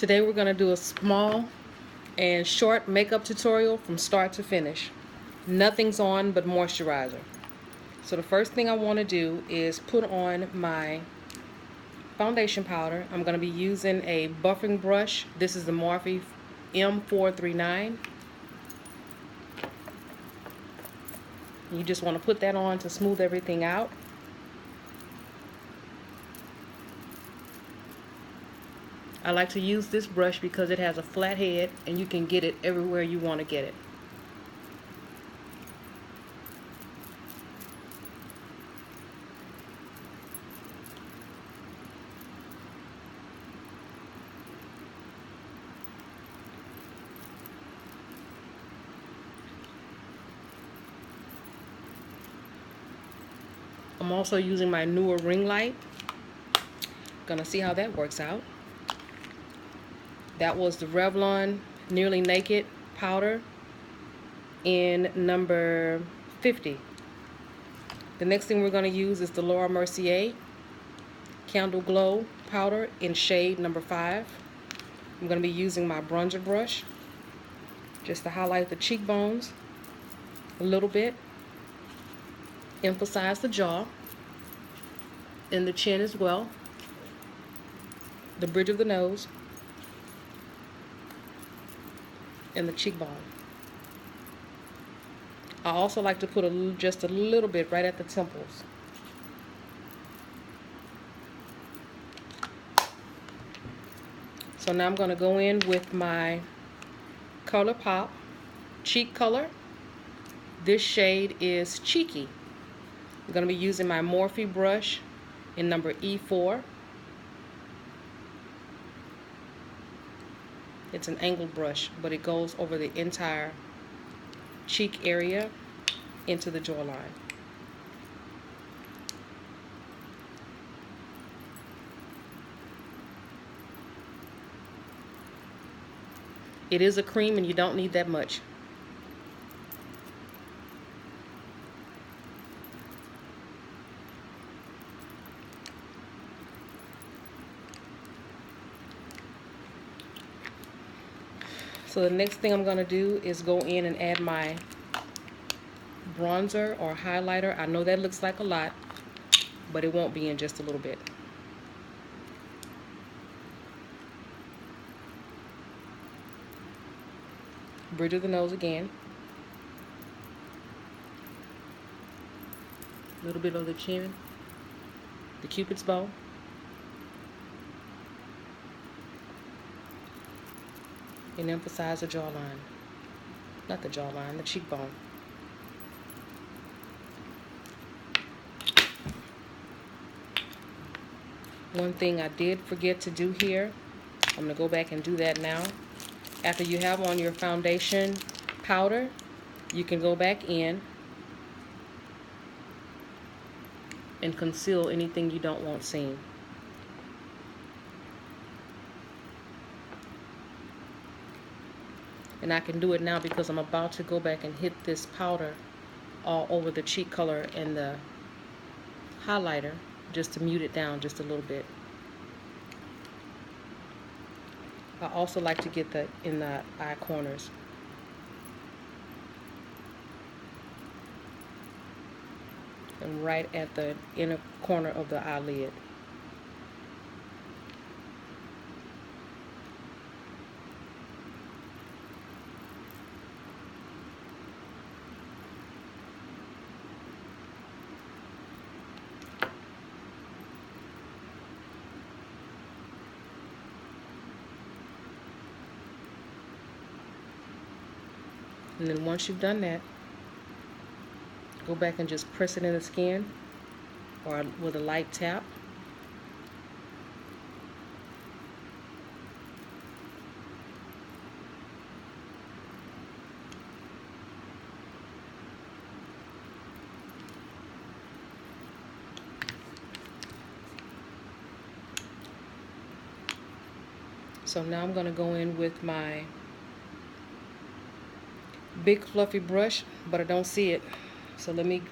Today we're going to do a small and short makeup tutorial from start to finish. Nothing's on but moisturizer. So the first thing I want to do is put on my foundation powder. I'm going to be using a buffing brush. This is the Morphe M439. You just want to put that on to smooth everything out. I like to use this brush because it has a flat head and you can get it everywhere you want to get it. I'm also using my newer ring light. Gonna see how that works out. That was the Revlon Nearly Naked powder in number 50. The next thing we're going to use is the Laura Mercier Candle Glow powder in shade number 5. I'm going to be using my bronzer brush just to highlight the cheekbones a little bit, emphasize the jaw and the chin as well, the bridge of the nose, and the cheekbone. I also like to put just a little bit right at the temples. So now I'm going to go in with my ColourPop cheek color. This shade is Cheeky. I'm going to be using my Morphe brush in number E4. It's an angled brush, but it goes over the entire cheek area into the jawline. It is a cream and you don't need that much. So the next thing I'm going to do is go in and add my bronzer or highlighter. I know that looks like a lot, but it won't be in just a little bit. Bridge of the nose again. A little bit of the chin, the Cupid's bow. And emphasize the jawline. Not the jawline, the cheekbone. One thing I did forget to do here, I'm going to go back and do that now. After you have on your foundation powder, you can go back in and conceal anything you don't want seen. And I can do it now because I'm about to go back and hit this powder all over the cheek color and the highlighter just to mute it down just a little bit. I also like to get that in the eye corners. And right at the inner corner of the eyelid. And then once you've done that, go back and just press it in the skin or with a light tap. So now I'm going to go in with my big fluffy brush, but I don't see it. So let me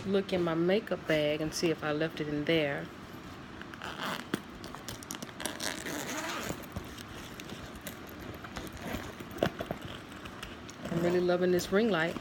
look in my makeup bag and see if I left it in there. I'm really loving this ring light.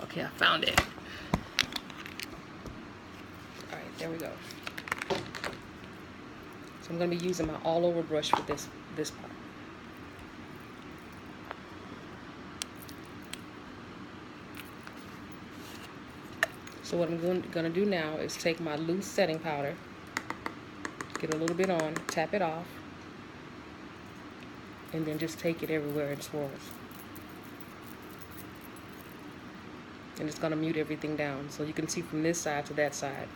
Okay, I found it. All right, there we go. So I'm going to be using my all-over brush for this part. So what I'm going to do now is take my loose setting powder, get a little bit on, tap it off, and then just take it everywhere in swirls. And it's going to mute everything down, so you can see from this side to that side.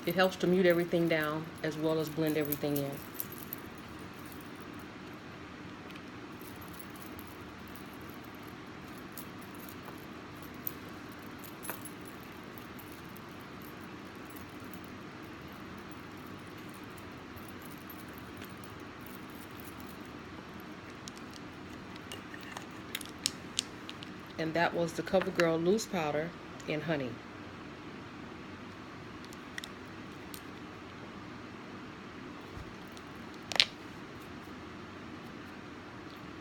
It helps to mute everything down as well as blend everything in. And that was the CoverGirl Loose Powder in Honey.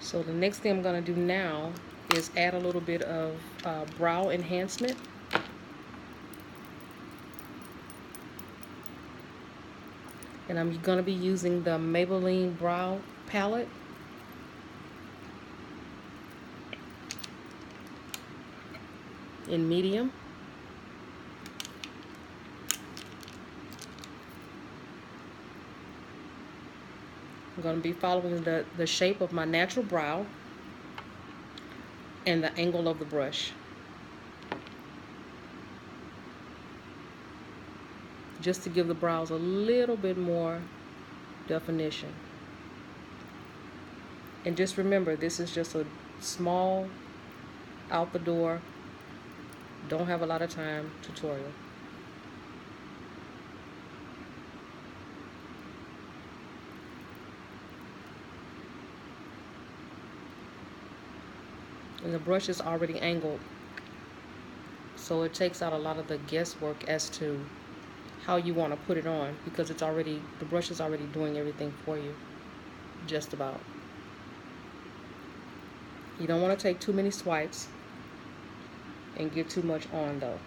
So the next thing I'm going to do now is add a little bit of brow enhancement. And I'm going to be using the Maybelline Brow Palette. In medium. I'm going to be following the shape of my natural brow and the angle of the brush. Just to give the brows a little bit more definition. And just remember, this is just a small, out the door, don't have a lot of time tutorial. And the brush is already angled, so it takes out a lot of the guesswork as to how you want to put it on, because it's already, the brush is already doing everything for you, just about. You don't want to take too many swipes and get too much on though.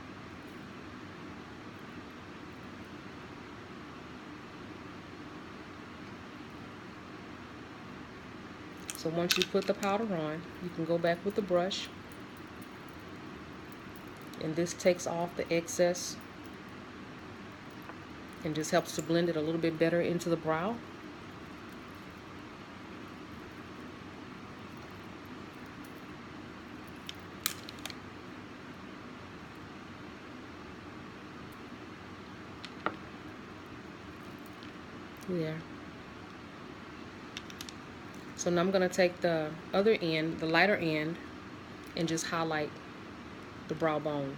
So once you put the powder on, you can go back with the brush, and this takes off the excess and just helps to blend it a little bit better into the brow. There. So now I'm going to take the other end, the lighter end, and just highlight the brow bone.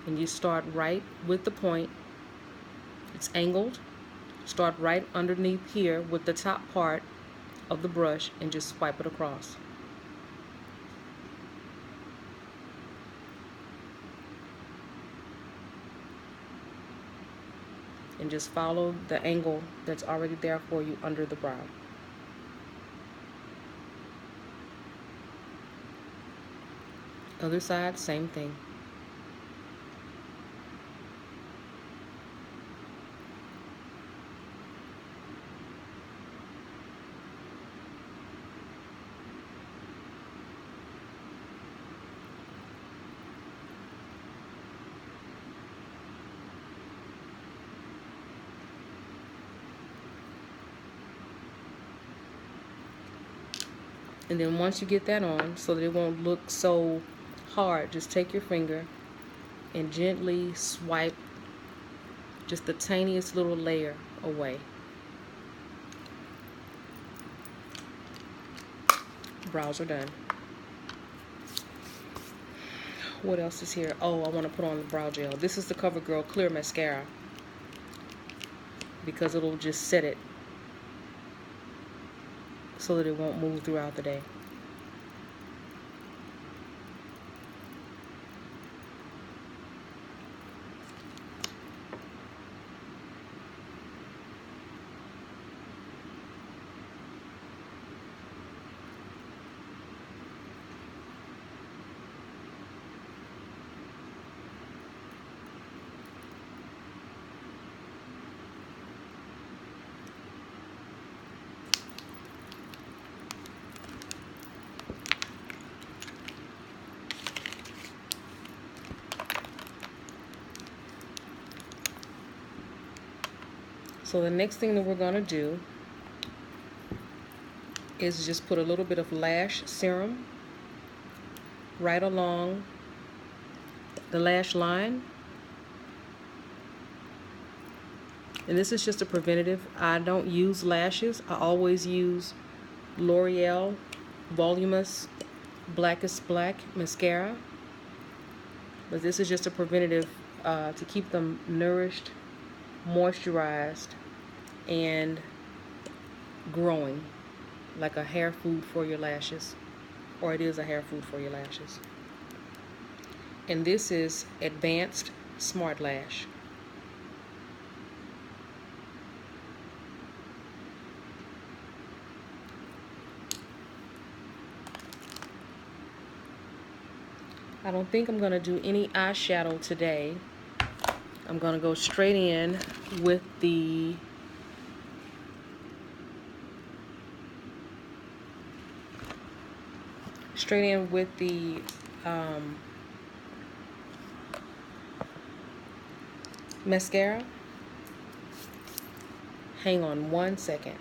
And you start right with the point. It's angled. Start right underneath here with the top part of the brush and just swipe it across. And just follow the angle that's already there for you under the brow. Other side, same thing. And then once you get that on, so that it won't look so hard, just take your finger and gently swipe just the tiniest little layer away. Brows are done. What else is here? Oh, I want to put on the brow gel. This is the CoverGirl Clear Mascara because it'll just set it so that it won't move throughout the day. So the next thing that we're going to do is just put a little bit of lash serum right along the lash line. And this is just a preventative. I don't use lashes. I always use L'Oreal Voluminous Blackest Black mascara. But this is just a preventative to keep them nourished, moisturized, and growing, like a hair food for your lashes, or it is a hair food for your lashes. And this is Advanced Smart Lash. I don't think I'm going to do any eyeshadow today. I'm going to go straight in with the mascara. Hang on one second.